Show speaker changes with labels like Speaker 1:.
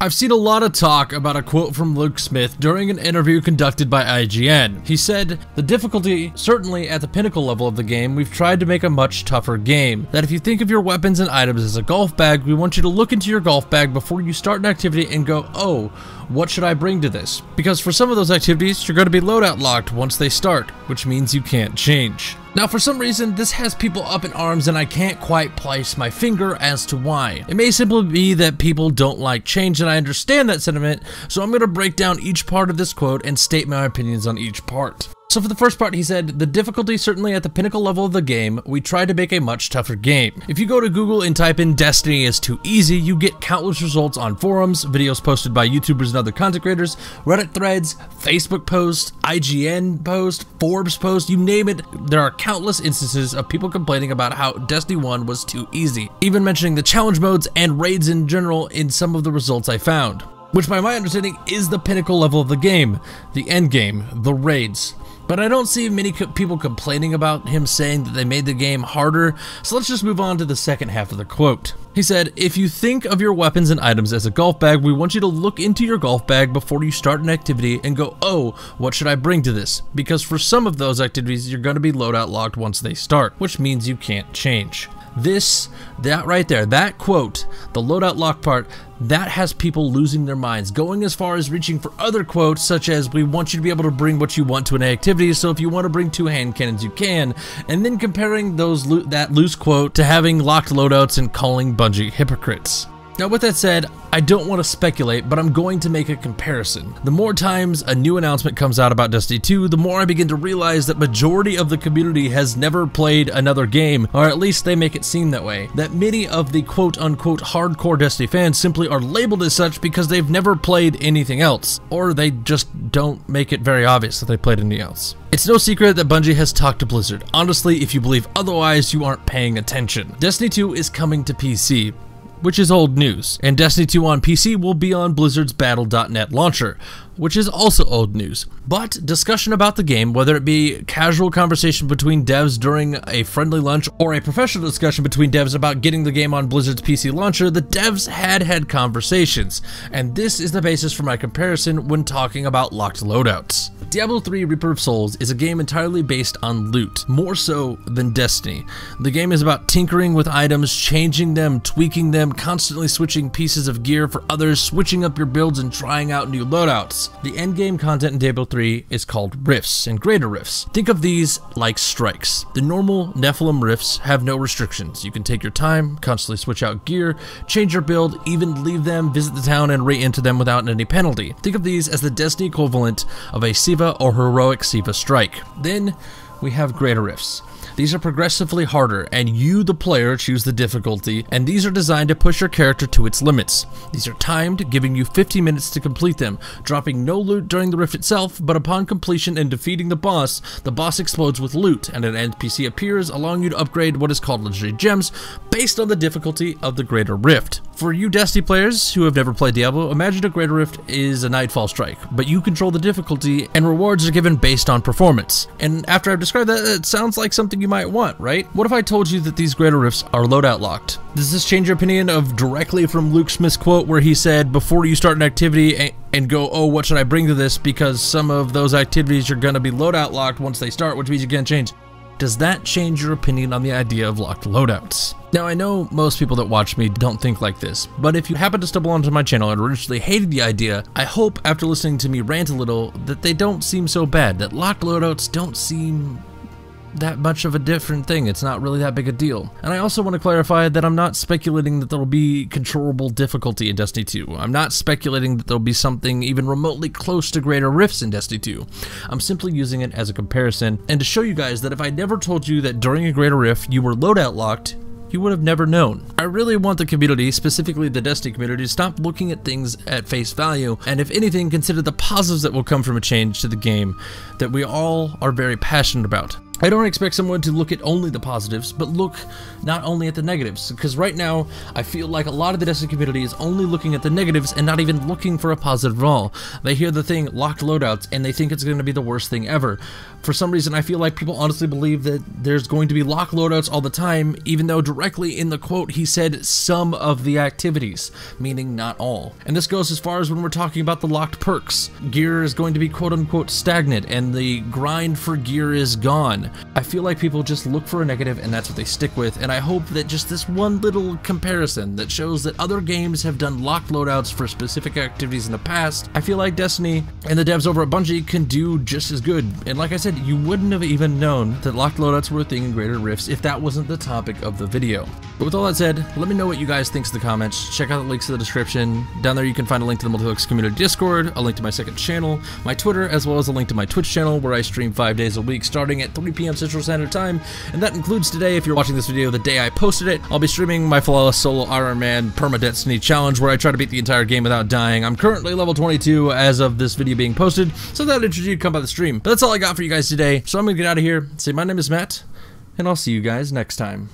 Speaker 1: I've seen a lot of talk about a quote from Luke Smith during an interview conducted by IGN. He said, "The difficulty, certainly at the pinnacle level of the game, we've tried to make a much tougher game. That if you think of your weapons and items as a golf bag, we want you to look into your golf bag before you start an activity and go, oh, what should I bring to this? Because for some of those activities, you're going to be loadout locked once they start, which means you can't change." Now, for some reason, this has people up in arms and I can't quite place my finger as to why. It may simply be that people don't like change, and I understand that sentiment, so I'm going to break down each part of this quote and state my opinions on each part. So for the first part, he said, "The difficulty certainly at the pinnacle level of the game, we tried to make a much tougher game. If you go to Google and type in Destiny is too easy, you get countless results on forums, videos posted by YouTubers and other content creators, Reddit threads, Facebook posts, IGN posts, Forbes posts, you name it. There are countless instances of people complaining about how Destiny 1 was too easy, even mentioning the challenge modes and raids in general in some of the results I found. Which by my understanding is the pinnacle level of the game, the end game, the raids. But I don't see many people complaining about him saying that they made the game harder, so let's just move on to the second half of the quote. He said, "If you think of your weapons and items as a golf bag, we want you to look into your golf bag before you start an activity and go, oh, what should I bring to this? Because for some of those activities, you're going to be loadout locked once they start, which means you can't change." That right there, that quote, the loadout lock part, that has people losing their minds, going as far as reaching for other quotes such as, "We want you to be able to bring what you want to an activity, so if you want to bring 2 hand cannons, you can," and then comparing that loose quote to having locked loadouts and calling Bungie hypocrites. Now with that said, I don't want to speculate, but I'm going to make a comparison. The more times a new announcement comes out about Destiny 2, the more I begin to realize that majority of the community has never played another game, or at least they make it seem that way. That many of the quote-unquote hardcore Destiny fans simply are labeled as such because they've never played anything else, or they just don't make it very obvious that they played anything else. It's no secret that Bungie has talked to Blizzard. Honestly, if you believe otherwise, you aren't paying attention. Destiny 2 is coming to PC, which is old news, and Destiny 2 on PC will be on Blizzard's Battle.net launcher, which is also old news. But discussion about the game, whether it be casual conversation between devs during a friendly lunch or a professional discussion between devs about getting the game on Blizzard's PC launcher, the devs had conversations, and this is the basis for my comparison when talking about locked loadouts. Diablo 3 Reaper of Souls is a game entirely based on loot, more so than Destiny. The game is about tinkering with items, changing them, tweaking them, constantly switching pieces of gear for others, switching up your builds, and trying out new loadouts. The endgame content in Diablo 3 is called rifts and greater rifts. Think of these like strikes. The normal Nephilim rifts have no restrictions. You can take your time, constantly switch out gear, change your build, even leave them, visit the town, and re-enter them without any penalty. Think of these as the Destiny equivalent of a Siva or heroic Siva strike. Then we have greater rifts. These are progressively harder, and you, the player, choose the difficulty, and these are designed to push your character to its limits. These are timed, giving you 50 minutes to complete them, dropping no loot during the rift itself, but upon completion and defeating the boss explodes with loot, and an NPC appears, allowing you to upgrade what is called legendary gems, based on the difficulty of the greater rift. For you Destiny players who have never played Diablo, imagine a greater rift is a nightfall strike, but you control the difficulty, and rewards are given based on performance. And after I've described that, it sounds like something you might want, right? What if I told you that these greater rifts are loadout locked? Does this change your opinion of directly from Luke Smith's quote where he said, before you start an activity and go, oh, what should I bring to this? Because some of those activities are going to be loadout locked once they start, which means you can't change. Does that change your opinion on the idea of locked loadouts? Now, I know most people that watch me don't think like this, but if you happen to stumble onto my channel and originally hated the idea, I hope after listening to me rant a little that they don't seem so bad, that locked loadouts don't seem that much of a different thing. It's not really that big a deal. And I also want to clarify that I'm not speculating that there'll be controllable difficulty in Destiny 2. I'm not speculating that there'll be something even remotely close to greater rifts in Destiny 2. I'm simply using it as a comparison and to show you guys that if I never told you that during a greater rift you were loadout locked, you would have never known. I really want the community, specifically the Destiny community, to stop looking at things at face value, and if anything, consider the positives that will come from a change to the game that we all are very passionate about. I don't expect someone to look at only the positives, but look not only at the negatives, because right now, I feel like a lot of the Destiny community is only looking at the negatives and not even looking for a positive at all. They hear the thing, locked loadouts, and they think it's going to be the worst thing ever. For some reason, I feel like people honestly believe that there's going to be locked loadouts all the time, even though directly in the quote, he said some of the activities, meaning not all. And this goes as far as when we're talking about the locked perks. Gear is going to be quote-unquote stagnant, and the grind for gear is gone. I feel like people just look for a negative and that's what they stick with, and I hope that just this one little comparison that shows that other games have done locked loadouts for specific activities in the past, I feel like Destiny and the devs over at Bungie can do just as good. And like I said, you wouldn't have even known that locked loadouts were a thing in Greater Rifts if that wasn't the topic of the video. But with all that said, let me know what you guys think in the comments. Check out the links in the description. Down there you can find a link to the Multilux community Discord, a link to my second channel, my Twitter, as well as a link to my Twitch channel where I stream 5 days a week starting at 3 p.m. Central Standard Time, and that includes today. If you're watching this video the day I posted it, I'll be streaming my flawless solo Iron Man Perma-Destiny challenge where I try to beat the entire game without dying. I'm currently level 22 as of this video being posted, so that interests you to come by the stream. But that's all I got for you guys today, so I'm gonna get out of here, say my name is Matt, and I'll see you guys next time.